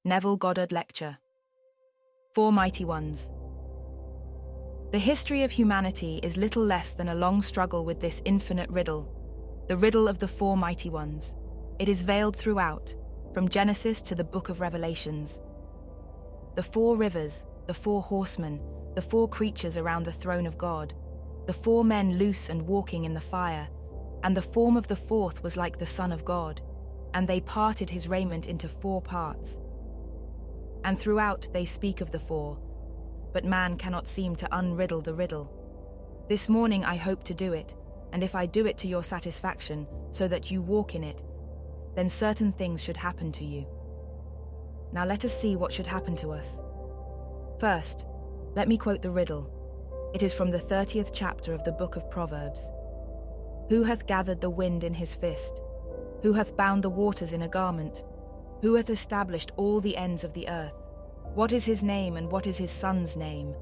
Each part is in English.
Neville Goddard Lecture. Four Mighty Ones. The history of humanity is little less than a long struggle with this infinite riddle, the riddle of the Four Mighty Ones. It is veiled throughout, from Genesis to the Book of Revelations. The four rivers, the four horsemen, the four creatures around the throne of God, the four men loose and walking in the fire, and the form of the fourth was like the Son of God, and they parted his raiment into four parts. And throughout they speak of the four, but man cannot seem to unriddle the riddle. This morning I hope to do it, and if I do it to your satisfaction, so that you walk in it, then certain things should happen to you. Now let us see what should happen to us. First, let me quote the riddle. It is from the 30th chapter of the book of Proverbs. Who hath gathered the wind in his fist? Who hath bound the waters in a garment? Who hath established all the ends of the earth? What is his name, and what is his son's name?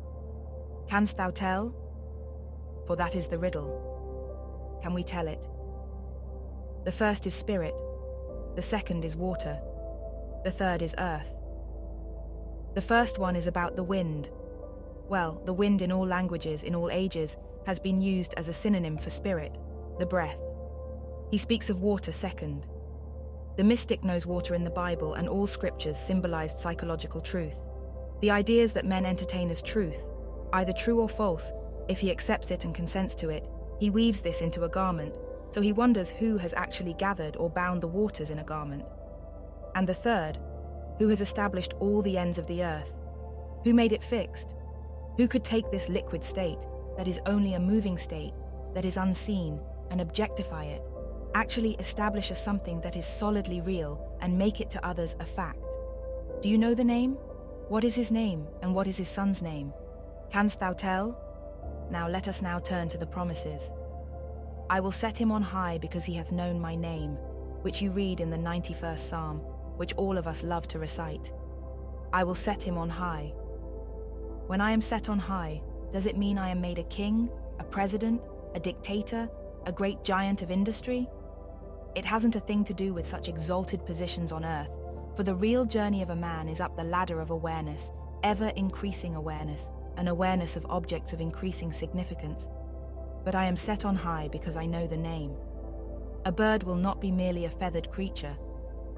Canst thou tell? For that is the riddle. Can we tell it? The first is spirit, the second is water, the third is earth. The first one is about the wind. Well, the wind in all languages, in all ages, has been used as a synonym for spirit, the breath. He speaks of water second. The mystic knows water in the Bible, and all scriptures symbolized psychological truth. The ideas that men entertain as truth, either true or false, if he accepts it and consents to it, he weaves this into a garment, so he wonders who has actually gathered or bound the waters in a garment. And the third, who has established all the ends of the earth? Who made it fixed? Who could take this liquid state, that is only a moving state, that is unseen, and objectify it, actually establish as something that is solidly real, and make it to others a fact? Do you know the name? What is his name, and what is his son's name? Canst thou tell? Now let us now turn to the promises. I will set him on high because he hath known my name, which you read in the 91st Psalm, which all of us love to recite. I will set him on high. When I am set on high, does it mean I am made a king, a president, a dictator, a great giant of industry? It hasn't a thing to do with such exalted positions on earth, for the real journey of a man is up the ladder of awareness, ever-increasing awareness, an awareness of objects of increasing significance. But I am set on high because I know the name. A bird will not be merely a feathered creature.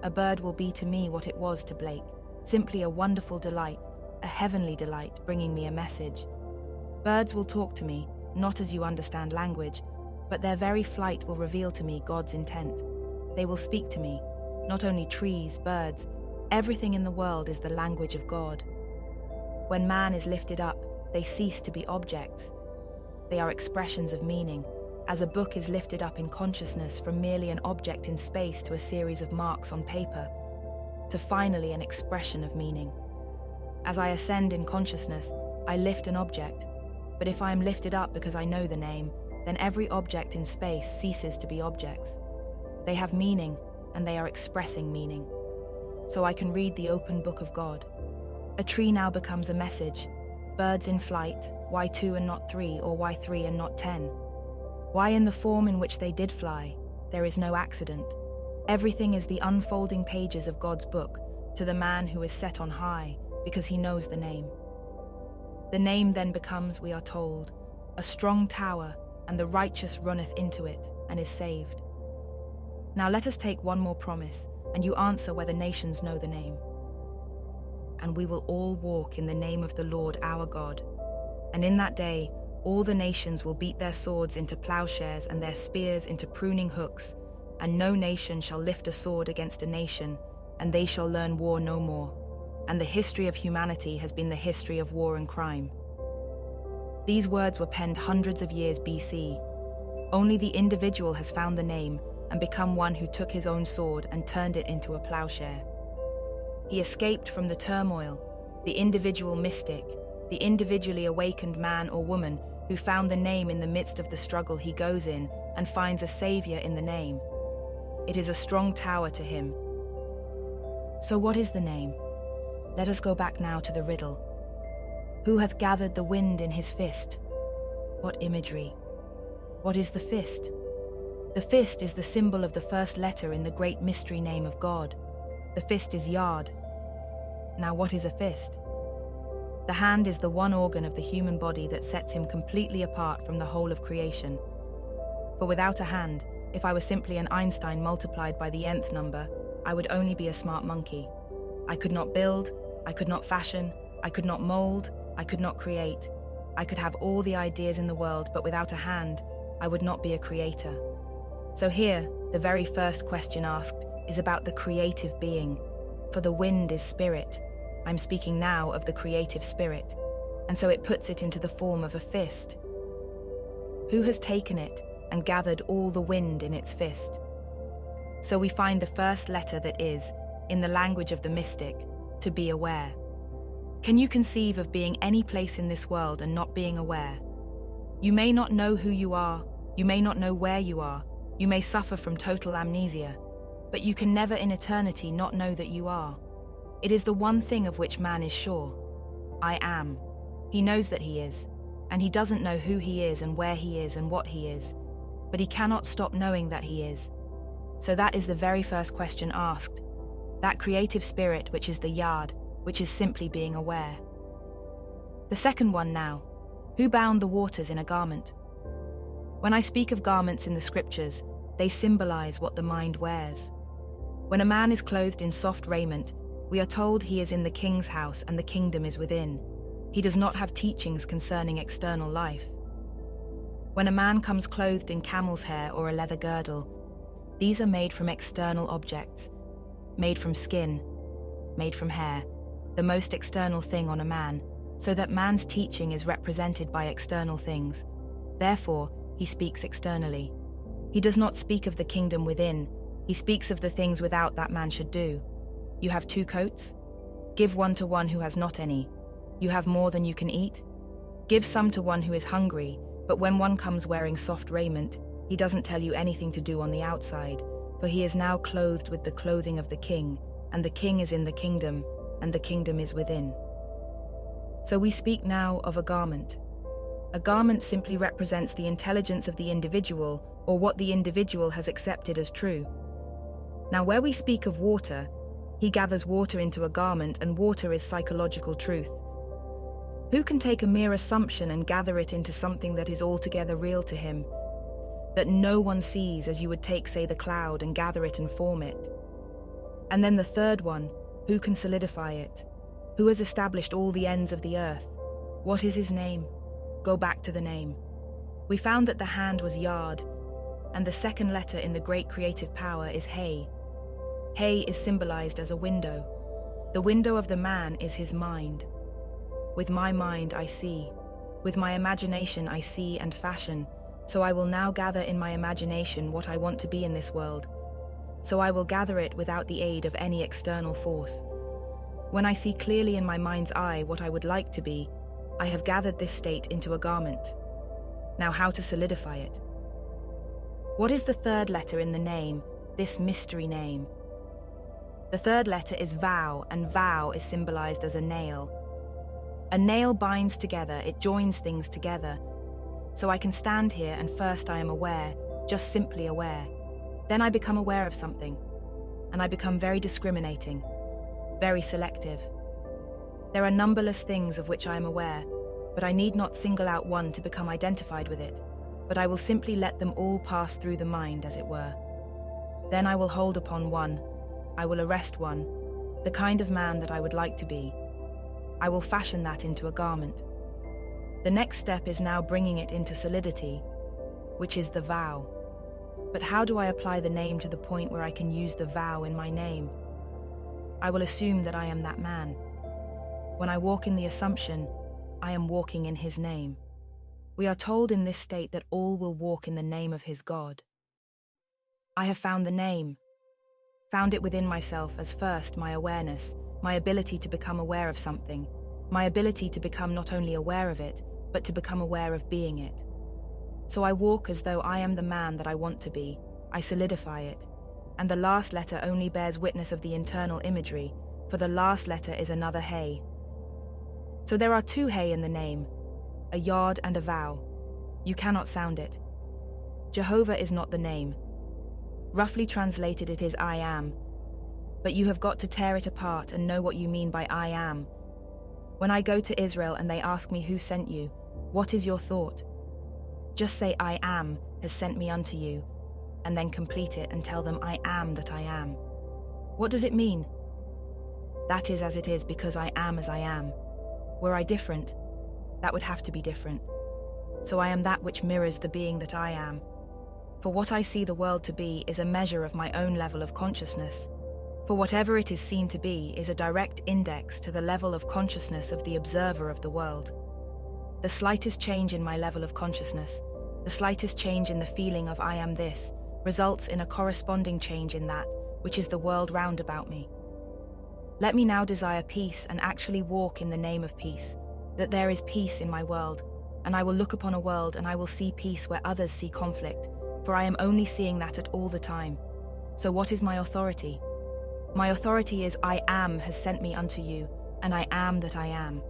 A bird will be to me what it was to Blake, simply a wonderful delight, a heavenly delight, bringing me a message. Birds will talk to me, not as you understand language, but their very flight will reveal to me God's intent. They will speak to me, not only trees, birds, everything in the world is the language of God. When man is lifted up, they cease to be objects. They are expressions of meaning, as a book is lifted up in consciousness from merely an object in space to a series of marks on paper, to finally an expression of meaning. As I ascend in consciousness, I lift an object, but if I am lifted up because I know the name, then every object in space ceases to be objects. They have meaning, and they are expressing meaning. So I can read the open book of God. A tree now becomes a message. Birds in flight, why 2 and not 3, or why 3 and not 10? Why in the form in which they did fly, there is no accident. Everything is the unfolding pages of God's book to the man who is set on high because he knows the name. The name then becomes, we are told, a strong tower, and the righteous runneth into it and is saved. Now let us take one more promise, and you answer whether nations know the name. And we will all walk in the name of the Lord our God. And in that day, all the nations will beat their swords into plowshares and their spears into pruning hooks, and no nation shall lift a sword against a nation, and they shall learn war no more. And the history of humanity has been the history of war and crime. These words were penned hundreds of years BC. Only the individual has found the name and become one who took his own sword and turned it into a plowshare. He escaped from the turmoil, the individual mystic, the individually awakened man or woman who found the name in the midst of the struggle he goes in and finds a savior in the name. It is a strong tower to him. So what is the name? Let us go back now to the riddle. Who hath gathered the wind in his fist? What imagery? What is the fist? The fist is the symbol of the first letter in the great mystery name of God. The fist is Yod. Now, what is a fist? The hand is the one organ of the human body that sets him completely apart from the whole of creation. For without a hand, if I were simply an Einstein multiplied by the nth number, I would only be a smart monkey. I could not build, I could not fashion, I could not mold, I could not create. I could have all the ideas in the world, but without a hand, I would not be a creator. So here, the very first question asked is about the creative being. For the wind is spirit. I'm speaking now of the creative spirit. And so it puts it into the form of a fist. Who has taken it and gathered all the wind in its fist? So we find the first letter that is, in the language of the mystic, to be aware. Can you conceive of being any place in this world and not being aware? You may not know who you are, you may not know where you are, you may suffer from total amnesia, but you can never in eternity not know that you are. It is the one thing of which man is sure. I am. He knows that he is, and he doesn't know who he is and where he is and what he is, but he cannot stop knowing that he is. So that is the very first question asked. That creative spirit which is the yard, which is simply being aware. The second one now, who bound the waters in a garment? When I speak of garments in the scriptures, they symbolize what the mind wears. When a man is clothed in soft raiment, we are told he is in the king's house and the kingdom is within. He does not have teachings concerning external life. When a man comes clothed in camel's hair or a leather girdle, these are made from external objects, made from skin, made from hair, the most external thing on a man, so that man's teaching is represented by external things. Therefore, he speaks externally. He does not speak of the kingdom within, he speaks of the things without that man should do. You have 2 coats? Give one to one who has not any. You have more than you can eat? Give some to one who is hungry, but when one comes wearing soft raiment, he doesn't tell you anything to do on the outside, for he is now clothed with the clothing of the king, and the king is in the kingdom, and the kingdom is within. So we speak now of a garment. A garment simply represents the intelligence of the individual, or what the individual has accepted as true. Now where we speak of water, he gathers water into a garment, and water is psychological truth. Who can take a mere assumption and gather it into something that is altogether real to him, that no one sees, as you would take, say, the cloud and gather it and form it? And then the third one, who can solidify it? Who has established all the ends of the earth? What is his name? Go back to the name. We found that the hand was yard, and the second letter in the great creative power is hay. Hay is symbolized as a window. The window of the man is his mind. With my mind I see. With my imagination I see and fashion. So I will now gather in my imagination what I want to be in this world. So I will gather it without the aid of any external force. When I see clearly in my mind's eye what I would like to be, I have gathered this state into a garment. Now how to solidify it? What is the third letter in the name, this mystery name? The third letter is vow, and vow is symbolized as a nail. A nail binds together, it joins things together. So I can stand here and first I am aware, just simply aware. Then I become aware of something, and I become very discriminating, very selective. There are numberless things of which I am aware, but I need not single out one to become identified with it, but I will simply let them all pass through the mind, as it were. Then I will hold upon one, I will arrest one, the kind of man that I would like to be. I will fashion that into a garment. The next step is now bringing it into solidity, which is the vow. But how do I apply the name to the point where I can use the vow in my name? I will assume that I am that man. When I walk in the assumption, I am walking in his name. We are told in this state that all will walk in the name of his God. I have found the name, found it within myself as first my awareness, my ability to become aware of something, my ability to become not only aware of it, but to become aware of being it. So I walk as though I am the man that I want to be, I solidify it, and the last letter only bears witness of the internal imagery, for the last letter is another hay. So there are 2 hay in the name, a yard and a vow. You cannot sound it. Jehovah is not the name. Roughly translated, it is I am. But you have got to tear it apart and know what you mean by I am. When I go to Israel and they ask me who sent you, what is your thought? Just say I am has sent me unto you, and then complete it and tell them I am that I am. What does it mean? That is as it is because I am as I am. Were I different, that would have to be different. So I am that which mirrors the being that I am. For what I see the world to be is a measure of my own level of consciousness. For whatever it is seen to be is a direct index to the level of consciousness of the observer of the world. The slightest change in my level of consciousness, the slightest change in the feeling of I am this, results in a corresponding change in that, which is the world round about me. Let me now desire peace and actually walk in the name of peace, that there is peace in my world, and I will look upon a world and I will see peace where others see conflict, for I am only seeing that at all the time. So what is my authority? My authority is I am has sent me unto you, and I am that I am.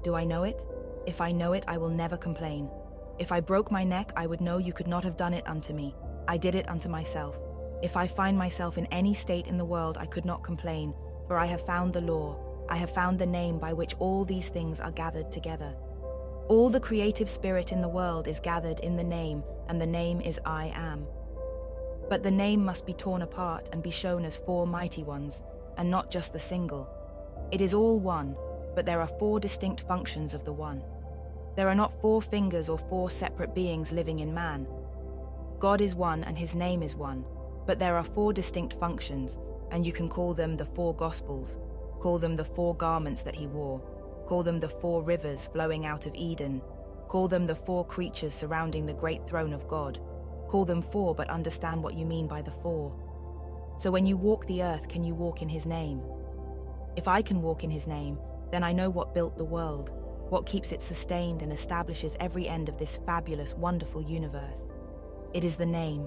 Do I know it? If I know it, I will never complain. If I broke my neck, I would know you could not have done it unto me. I did it unto myself. If I find myself in any state in the world, I could not complain, for I have found the law, I have found the name by which all these things are gathered together. All the creative spirit in the world is gathered in the name, and the name is I am. But the name must be torn apart and be shown as four mighty ones, and not just the single. It is all one, but there are four distinct functions of the one. There are not four fingers or four separate beings living in man. God is one and his name is one, but there are four distinct functions, and you can call them the four Gospels, call them the four garments that he wore, call them the four rivers flowing out of Eden, call them the four creatures surrounding the great throne of God. Call them four, but understand what you mean by the four. So when you walk the earth, can you walk in his name? If I can walk in his name, then I know what built the world, what keeps it sustained and establishes every end of this fabulous, wonderful universe. It is the name,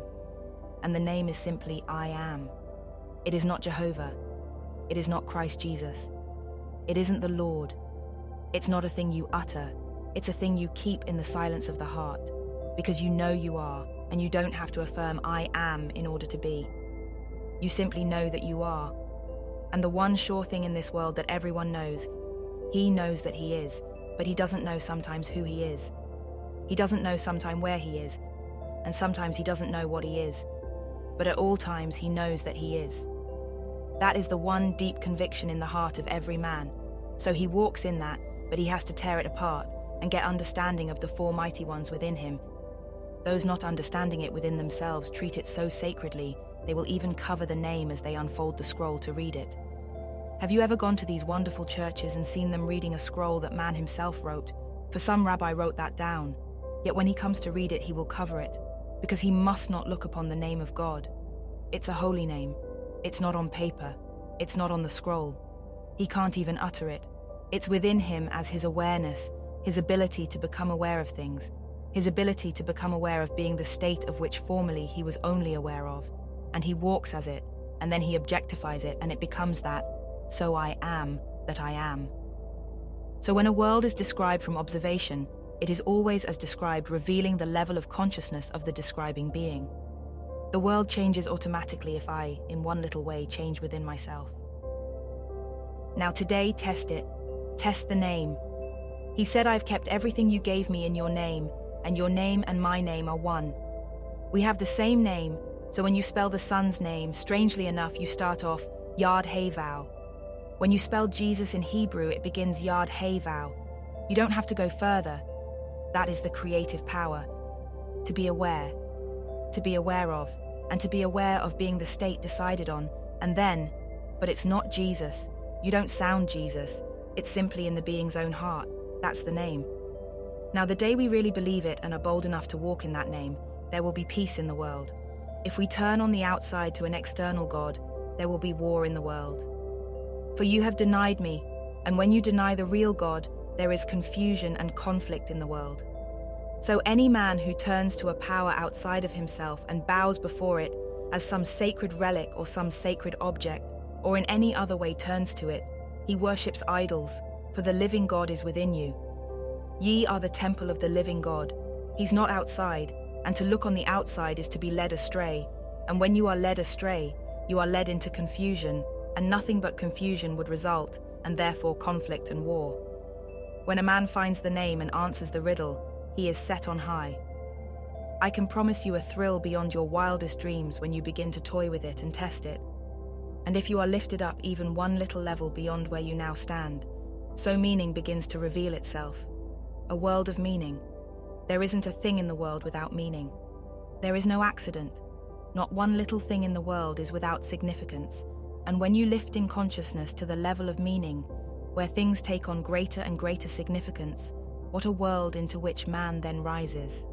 and the name is simply I am. It is not Jehovah. It is not Christ Jesus. It isn't the Lord. It's not a thing you utter. It's a thing you keep in the silence of the heart, because you know you are, and you don't have to affirm I am in order to be. You simply know that you are. And the one sure thing in this world that everyone knows, he knows that he is, but he doesn't know sometimes who he is. He doesn't know sometimes where he is, and sometimes he doesn't know what he is. But at all times he knows that he is. That is the one deep conviction in the heart of every man. So he walks in that, but he has to tear it apart and get understanding of the four mighty ones within him. Those not understanding it within themselves treat it so sacredly, they will even cover the name as they unfold the scroll to read it. Have you ever gone to these wonderful churches and seen them reading a scroll that man himself wrote? For some rabbi wrote that down, yet when he comes to read it, he will cover it, because he must not look upon the name of God. It's a holy name. It's not on paper. It's not on the scroll. He can't even utter it. It's within him as his awareness, his ability to become aware of things, his ability to become aware of being the state of which formerly he was only aware of, and he walks as it, and then he objectifies it, and it becomes that, so I am that I am. So when a world is described from observation, it is always as described, revealing the level of consciousness of the describing being. The world changes automatically if I, in one little way, change within myself. Now today, test it. Test the name. He said, I've kept everything you gave me in your name, and your name and my name are one. We have the same name, so when you spell the Son's name, strangely enough, you start off Yad Hey Vav. When you spell Jesus in Hebrew, it begins Yad Hey Vav. You don't have to go further. That is the creative power. To be aware of, and to be aware of being the state decided on, and then, but it's not Jesus. You don't sound Jesus. It's simply in the being's own heart. That's the name. Now, the day we really believe it and are bold enough to walk in that name, there will be peace in the world. If we turn on the outside to an external God, there will be war in the world. For you have denied me, and when you deny the real God, there is confusion and conflict in the world. So any man who turns to a power outside of himself and bows before it as some sacred relic or some sacred object, or in any other way turns to it, he worships idols, for the living God is within you. Ye are the temple of the living God. He's not outside, and to look on the outside is to be led astray. And when you are led astray, you are led into confusion, and nothing but confusion would result, and therefore conflict and war. When a man finds the name and answers the riddle, he is set on high. I can promise you a thrill beyond your wildest dreams when you begin to toy with it and test it. And if you are lifted up even one little level beyond where you now stand, so meaning begins to reveal itself. A world of meaning. There isn't a thing in the world without meaning. There is no accident. Not one little thing in the world is without significance. And when you lift in consciousness to the level of meaning, where things take on greater and greater significance, what a world into which man then rises.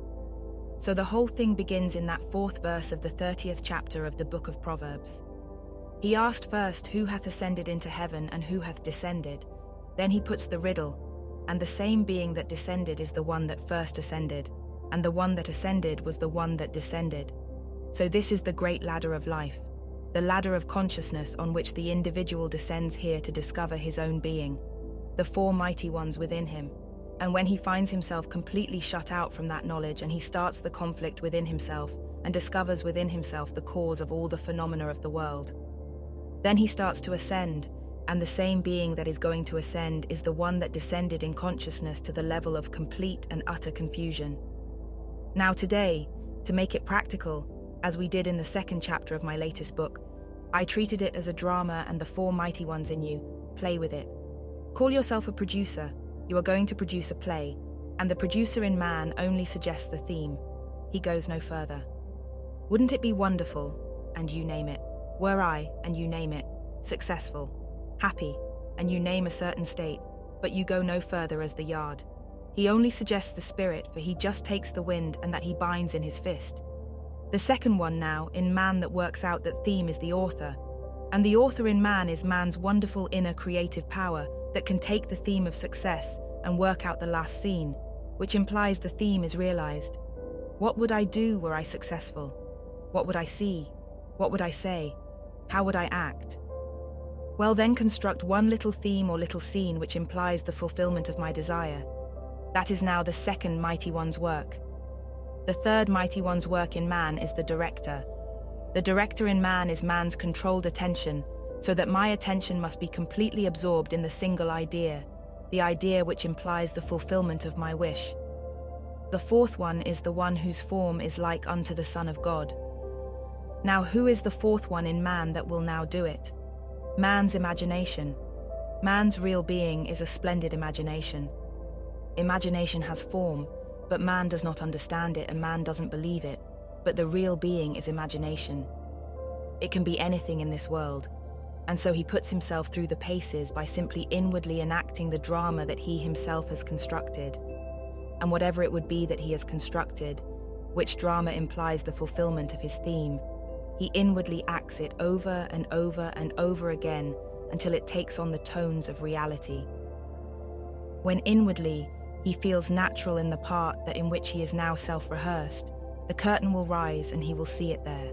So the whole thing begins in that 4th verse of the 30th chapter of the book of Proverbs. He asked first, who hath ascended into heaven and who hath descended? Then he puts the riddle, and the same being that descended is the one that first ascended, and the one that ascended was the one that descended. So this is the great ladder of life, the ladder of consciousness on which the individual descends here to discover his own being, the 4 mighty ones within him. And when he finds himself completely shut out from that knowledge and he starts the conflict within himself and discovers within himself the cause of all the phenomena of the world, then he starts to ascend, and the same being that is going to ascend is the one that descended in consciousness to the level of complete and utter confusion. Now today, to make it practical, as we did in the 2nd chapter of my latest book, I treated it as a drama, and the 4 mighty ones in you, play with it. Call yourself a producer. You are going to produce a play, and the producer in man only suggests the theme. He goes no further. Wouldn't it be wonderful, and you name it, were I, and you name it, successful, happy, and you name a certain state, but you go no further as the yard. He only suggests the spirit, for he just takes the wind and that he binds in his fist. The second one now, in man that works out that theme, is the author. And the author in man is man's wonderful inner creative power that can take the theme of success and work out the last scene, which implies the theme is realized. What would I do were I successful? What would I see? What would I say? How would I act? Well, then construct one little theme or little scene which implies the fulfillment of my desire. That is now the 2nd mighty one's work. The 3rd mighty one's work in man is the director. The director in man is man's controlled attention, so that my attention must be completely absorbed in the single idea, the idea which implies the fulfillment of my wish. The 4th one is the one whose form is like unto the Son of God. Now who is the 4th one in man that will now do it? Man's imagination. Man's real being is a splendid imagination. Imagination has form, but man does not understand it and man doesn't believe it. But the real being is imagination. It can be anything in this world. And so he puts himself through the paces by simply inwardly enacting the drama that he himself has constructed. And whatever it would be that he has constructed, which drama implies the fulfillment of his theme, he inwardly acts it over and over and over again until it takes on the tones of reality. When inwardly he feels natural in the part that in which he is now self-rehearsed, the curtain will rise and he will see it there.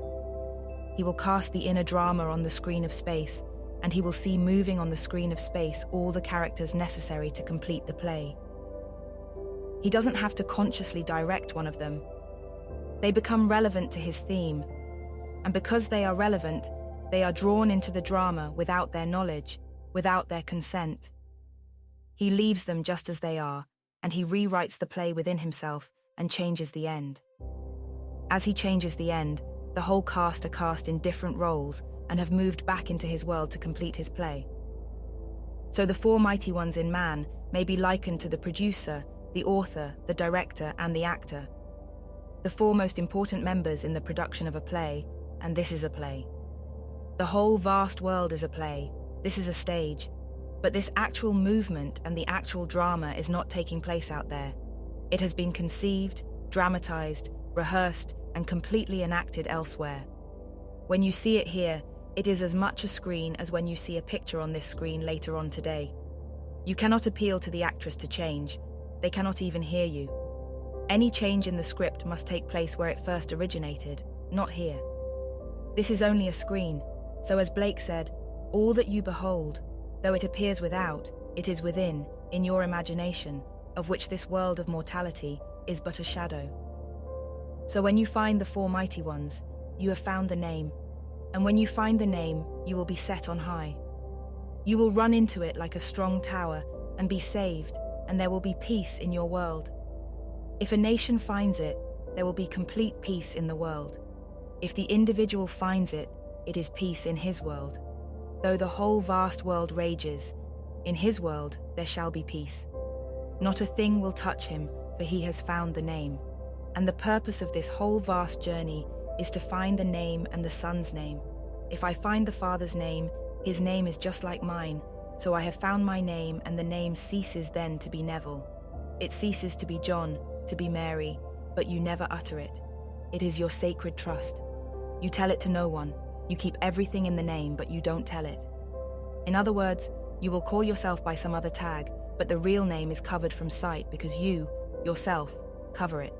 He will cast the inner drama on the screen of space, and he will see moving on the screen of space all the characters necessary to complete the play. He doesn't have to consciously direct one of them. They become relevant to his theme, and because they are relevant, they are drawn into the drama without their knowledge, without their consent. He leaves them just as they are, and he rewrites the play within himself and changes the end. As he changes the end, the whole cast are cast in different roles and have moved back into his world to complete his play. So the 4 mighty ones in man may be likened to the producer, the author, the director, and the actor. The 4 most important members in the production of a play, and this is a play. The whole vast world is a play. This is a stage. But this actual movement and the actual drama is not taking place out there. It has been conceived, dramatized, rehearsed, and completely enacted elsewhere. When you see it here, it is as much a screen as when you see a picture on this screen later on today. You cannot appeal to the actress to change. They cannot even hear you. Any change in the script must take place where it first originated, not here. This is only a screen, so as Blake said, all that you behold, though it appears without, it is within, in your imagination, of which this world of mortality is but a shadow. So when you find the 4 mighty ones, you have found the name, and when you find the name, you will be set on high. You will run into it like a strong tower and be saved, and there will be peace in your world. If a nation finds it, there will be complete peace in the world. If the individual finds it, it is peace in his world. Though the whole vast world rages, in his world there shall be peace. Not a thing will touch him, for he has found the name. And the purpose of this whole vast journey is to find the name and the Son's name. If I find the Father's name, his name is just like mine, so I have found my name, and the name ceases then to be Neville. It ceases to be John, to be Mary, but you never utter it. It is your sacred trust. You tell it to no one. You keep everything in the name, but you don't tell it. In other words, you will call yourself by some other tag, but the real name is covered from sight because you, yourself, cover it.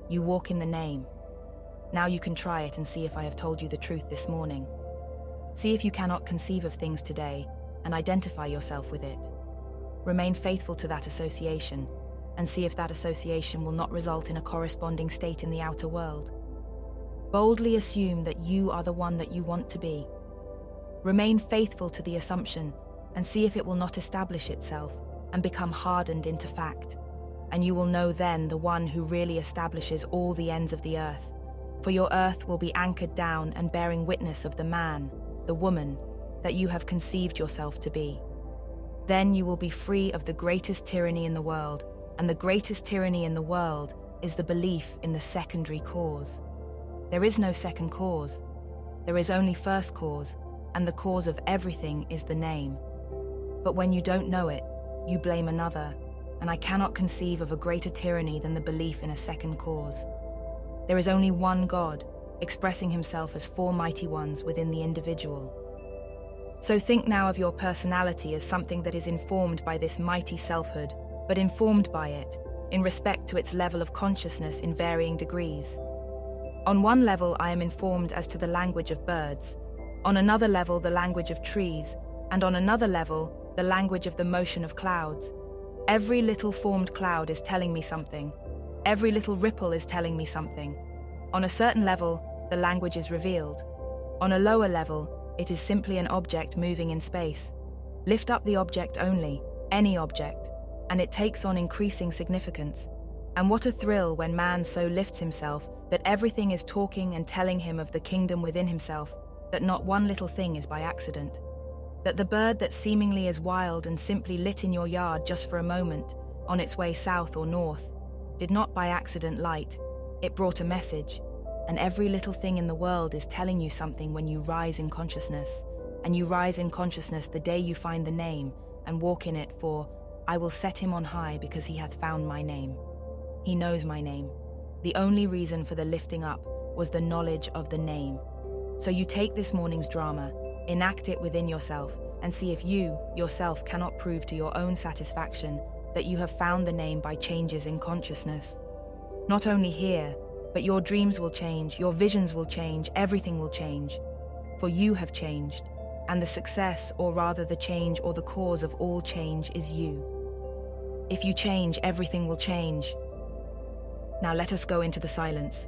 You walk in the name. Now you can try it and see if I have told you the truth this morning. See if you cannot conceive of things today and identify yourself with it. Remain faithful to that association and see if that association will not result in a corresponding state in the outer world. Boldly assume that you are the one that you want to be. Remain faithful to the assumption and see if it will not establish itself and become hardened into fact. And you will know then the one who really establishes all the ends of the earth. For your earth will be anchored down and bearing witness of the man, the woman, that you have conceived yourself to be. Then you will be free of the greatest tyranny in the world, and the greatest tyranny in the world is the belief in the secondary cause. There is no second cause. There is only first cause, and the cause of everything is the name. But when you don't know it, you blame another, and I cannot conceive of a greater tyranny than the belief in a second cause. There is only one God, expressing himself as four mighty ones within the individual. So think now of your personality as something that is informed by this mighty selfhood, but informed by it, in respect to its level of consciousness in varying degrees. On one level, I am informed as to the language of birds, on another level, the language of trees, and on another level, the language of the motion of clouds. Every little formed cloud is telling me something. Every little ripple is telling me something. On a certain level, the language is revealed. On a lower level, it is simply an object moving in space. Lift up the object only, any object, and it takes on increasing significance. And what a thrill when man so lifts himself that everything is talking and telling him of the kingdom within himself, that not one little thing is by accident. That the bird that seemingly is wild and simply lit in your yard just for a moment, on its way south or north, did not by accident light. It brought a message, and every little thing in the world is telling you something when you rise in consciousness. And you rise in consciousness the day you find the name and walk in it, for I will set him on high because he hath found my name. He knows my name. The only reason for the lifting up was the knowledge of the name. So you take this morning's drama, enact it within yourself, and see if you, yourself, cannot prove to your own satisfaction that you have found the name by changes in consciousness. Not only here, but your dreams will change, your visions will change, everything will change. For you have changed, and the success, or rather the change or the cause of all change is you. If you change, everything will change. Now let us go into the silence.